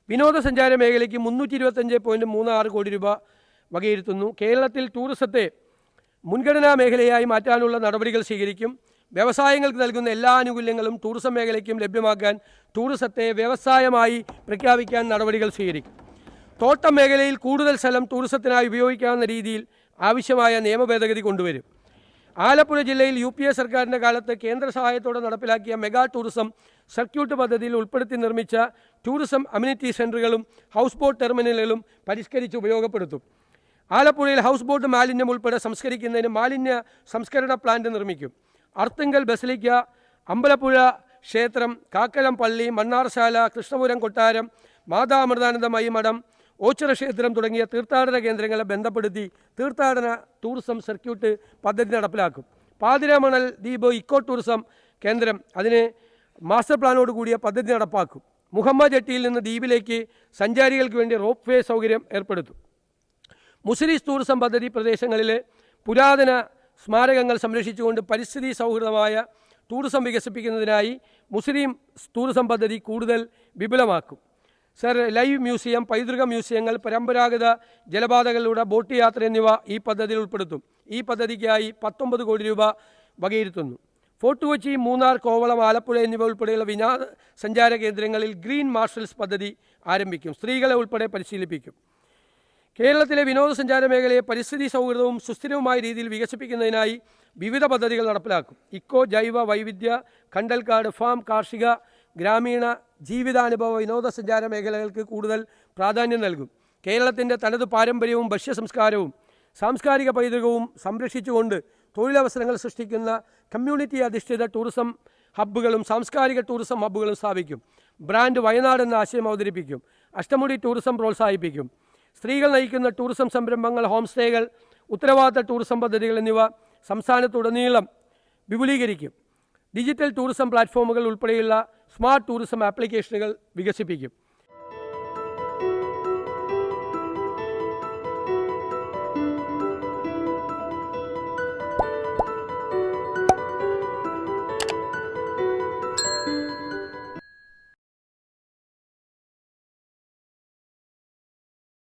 വിനോദസഞ്ചാര മേഖലയ്ക്ക് 325.36 കോടി രൂപ വകയിരുത്തുന്നു. കേരളത്തിൽ ടൂറിസത്തെ മുൻഗണനാ മേഖലയായി മാറ്റാനുള്ള നടപടികൾ സ്വീകരിക്കും. വ്യവസായങ്ങൾക്ക് നൽകുന്ന എല്ലാ ആനുകൂല്യങ്ങളും ടൂറിസം മേഖലയ്ക്കും ലഭ്യമാക്കാൻ ടൂറിസത്തെ വ്യവസായമായി പ്രഖ്യാപിക്കാൻ നടപടികൾ സ്വീകരിക്കും. തോട്ടം മേഖലയിൽ കൂടുതൽ സ്ഥലം ടൂറിസത്തിനായി ഉപയോഗിക്കാവുന്ന രീതിയിൽ ആവശ്യമായ നിയമ ഭേദഗതി കൊണ്ടുവരും. ആലപ്പുഴ ജില്ലയിൽ UPA സർക്കാരിൻ്റെ കാലത്ത് കേന്ദ്ര സഹായത്തോടെ നടപ്പിലാക്കിയ മെഗാ ടൂറിസം സർക്യൂട്ട് പദ്ധതിയിൽ ഉൾപ്പെടുത്തി നിർമ്മിച്ച ടൂറിസം അമ്യൂണിറ്റി സെൻ്ററുകളും ഹൗസ് ബോട്ട് ടെർമിനലുകളും പരിഷ്കരിച്ച് ഉപയോഗപ്പെടുത്തും. ആലപ്പുഴയിൽ ഹൗസ് ബോട്ട് മാലിന്യം ഉൾപ്പെടെ സംസ്കരിക്കുന്നതിന് മാലിന്യ സംസ്കരണ പ്ലാന്റ് നിർമ്മിക്കും. അർത്തുങ്കൽ ബസലിക്ക, അമ്പലപ്പുഴ ക്ഷേത്രം, കാക്കലം പള്ളി, മണ്ണാർശാല, കൃഷ്ണപുരം കൊട്ടാരം, മാതാ അമൃതാനന്ദമയി മഠം, ഓച്ചിറ ക്ഷേത്രം തുടങ്ങിയ തീർത്ഥാടന കേന്ദ്രങ്ങളെ ബന്ധപ്പെടുത്തി തീർത്ഥാടന ടൂറിസം സർക്യൂട്ട് പദ്ധതി നടപ്പിലാക്കും. പാതിരാമണൽ ദ്വീപ് ഇക്കോ ടൂറിസം കേന്ദ്രം അതിന് മാസ്റ്റർ പ്ലാനോട് കൂടിയ പദ്ധതി നടപ്പാക്കും. മുഹമ്മ ജെട്ടിയിൽ നിന്ന് ദ്വീപിലേക്ക് സഞ്ചാരികൾക്ക് വേണ്ടി റോപ്പ് വേ സൗകര്യം ഏർപ്പെടുത്തും. മുസിരീസ് ടൂറിസം പദ്ധതി പ്രദേശങ്ങളിലെ പുരാതന സ്മാരകങ്ങൾ സംരക്ഷിച്ചുകൊണ്ട് പരിസ്ഥിതി സൗഹൃദമായ ടൂറിസം വികസിപ്പിക്കുന്നതിനായി മുസ്ലിം ടൂറിസം പദ്ധതി കൂടുതൽ വിപുലമാക്കും. ലൈവ് മ്യൂസിയം, പൈതൃക മ്യൂസിയങ്ങൾ, പരമ്പരാഗത ജലപാതകളിലൂടെ ബോട്ട് യാത്ര എന്നിവ ഈ പദ്ധതിയിൽ ഉൾപ്പെടുത്തും. ഈ പദ്ധതിക്കായി 19 കോടി രൂപ വകയിരുത്തുന്നു. ഫോർട്ട് കൊച്ചി, മൂന്നാർ, കോവളം, ആലപ്പുഴ എന്നിവ ഉൾപ്പെടെയുള്ള വിനോദസഞ്ചാര കേന്ദ്രങ്ങളിൽ ഗ്രീൻ മാർഷൽസ് പദ്ധതി ആരംഭിക്കും. സ്ത്രീകളെ ഉൾപ്പെടെ പരിശീലിപ്പിക്കും. കേരളത്തിലെ വിനോദസഞ്ചാര മേഖലയെ പരിസ്ഥിതി സൗഹൃദവും സുസ്ഥിരവുമായ രീതിയിൽ വികസിപ്പിക്കുന്നതിനായി വിവിധ പദ്ധതികൾ നടപ്പിലാക്കും. ഇക്കോ, ജൈവ വൈവിധ്യ, കണ്ടൽക്കാട് ഫാം, കാർഷിക, ഗ്രാമീണ ജീവിതാനുഭവ വിനോദസഞ്ചാര മേഖലകൾക്ക് കൂടുതൽ പ്രാധാന്യം നൽകും. കേരളത്തിൻ്റെ തനത് പാരമ്പര്യവും ഭക്ഷ്യ സംസ്കാരവും സാംസ്കാരിക പൈതൃകവും സംരക്ഷിച്ചുകൊണ്ട് തൊഴിലവസരങ്ങൾ സൃഷ്ടിക്കുന്ന കമ്മ്യൂണിറ്റി അധിഷ്ഠിത ടൂറിസം ഹബ്ബുകളും സാംസ്കാരിക ടൂറിസം ഹബ്ബുകളും സ്ഥാപിക്കും. ബ്രാൻഡ് വയനാട് എന്ന ആശയം അവതരിപ്പിക്കും. അഷ്ടമുടി ടൂറിസം പ്രോത്സാഹിപ്പിക്കും. സ്ത്രീകൾ നയിക്കുന്ന ടൂറിസം സംരംഭങ്ങൾ, ഹോം സ്റ്റേകൾ, ഉത്തരവാദിത്ത ടൂറിസം പദ്ധതികൾ എന്നിവ സംസ്ഥാനത്തുടനീളം വിപുലീകരിക്കും. ഡിജിറ്റൽ ടൂറിസം പ്ലാറ്റ്ഫോമുകൾ ഉൾപ്പെടെയുള്ള സ്മാർട്ട് ടൂറിസം ആപ്ലിക്കേഷനുകൾ വികസിപ്പിക്കും.